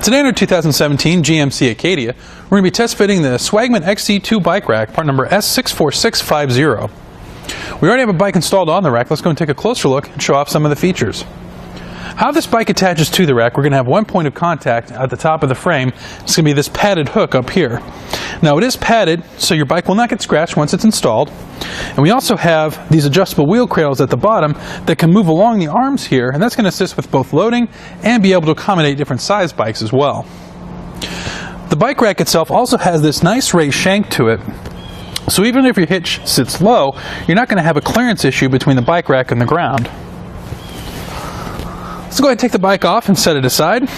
Today in our 2017 GMC Acadia, we're going to be test fitting the Swagman XC2 Bike Rack, part number S64650. We already have a bike installed on the rack. Let's go and take a closer look and show off some of the features. How this bike attaches to the rack, we're going to have one point of contact at the top of the frame. It's going to be this padded hook up here. Now it is padded, so your bike will not get scratched once it's installed. And we also have these adjustable wheel cradles at the bottom that can move along the arms here, and that's going to assist with both loading and be able to accommodate different size bikes as well. The bike rack itself also has this nice raised shank to it. So even if your hitch sits low, you're not going to have a clearance issue between the bike rack and the ground. Let's go ahead and take the bike off and set it aside.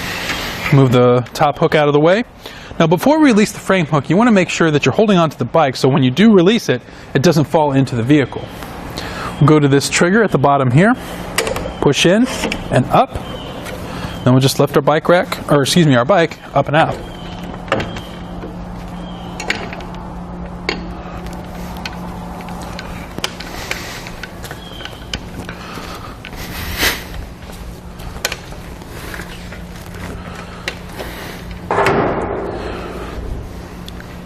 Move the top hook out of the way. Now before we release the frame hook, you want to make sure that you're holding onto the bike so when you do release it, it doesn't fall into the vehicle. We'll go to this trigger at the bottom here, push in and up. Then we'll just lift our bike rack, or excuse me, our bike up and out.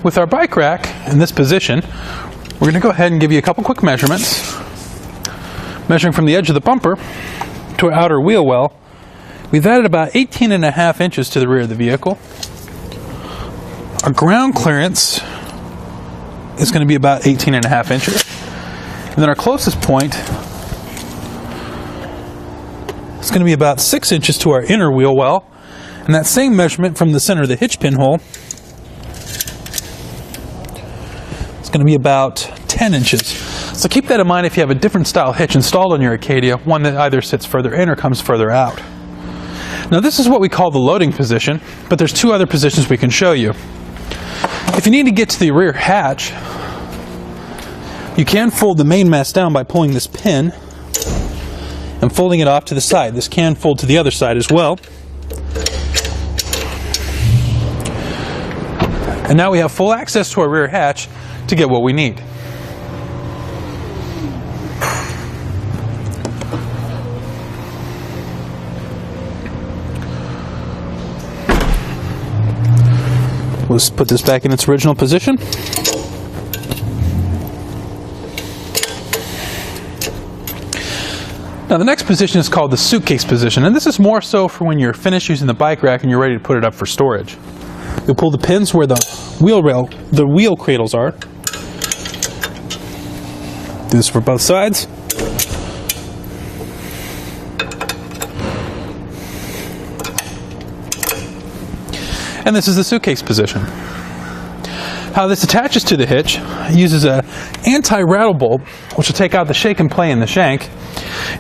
With our bike rack in this position, we're going to go ahead and give you a couple quick measurements. Measuring from the edge of the bumper to our outer wheel well, we've added about 18.5 inches to the rear of the vehicle. Our ground clearance is going to be about 18.5 inches. And then our closest point is going to be about 6 inches to our inner wheel well. And that same measurement from the center of the hitch pinhole going to be about 10 inches. So keep that in mind if you have a different style hitch installed on your Acadia, one that either sits further in or comes further out. Now this is what we call the loading position, but there's two other positions we can show you. If you need to get to the rear hatch, you can fold the main mast down by pulling this pin and folding it off to the side. This can fold to the other side as well. And now we have full access to our rear hatch to get what we need. Let's put this back in its original position. Now the next position is called the suitcase position, and this is more so for when you're finished using the bike rack and you're ready to put it up for storage. You'll pull the pins where the wheel cradles are. Do this for both sides. And this is the suitcase position. How this attaches to the hitch, it uses an anti-rattle bolt, which will take out the shake and play in the shank.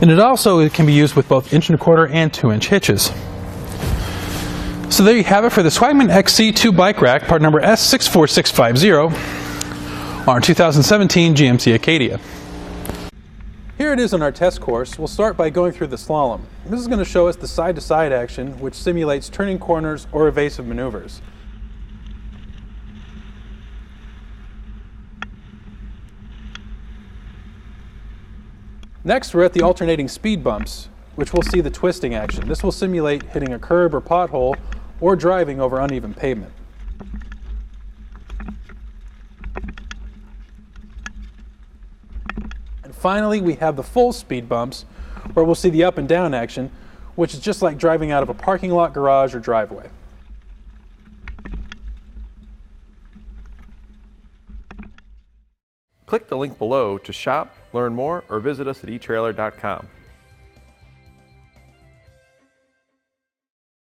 And it can be used with both 1¼ and 2-inch hitches. So there you have it for the Swagman XC2 Bike Rack, part number S64650, on our 2017 GMC Acadia. Here it is on our test course. We'll start by going through the slalom. This is going to show us the side-to-side action, which simulates turning corners or evasive maneuvers. Next, we're at the alternating speed bumps, which we'll see the twisting action. This will simulate hitting a curb or pothole or driving over uneven pavement. And finally, we have the full speed bumps, where we'll see the up and down action, which is just like driving out of a parking lot, garage, or driveway. Click the link below to shop, learn more, or visit us at etrailer.com.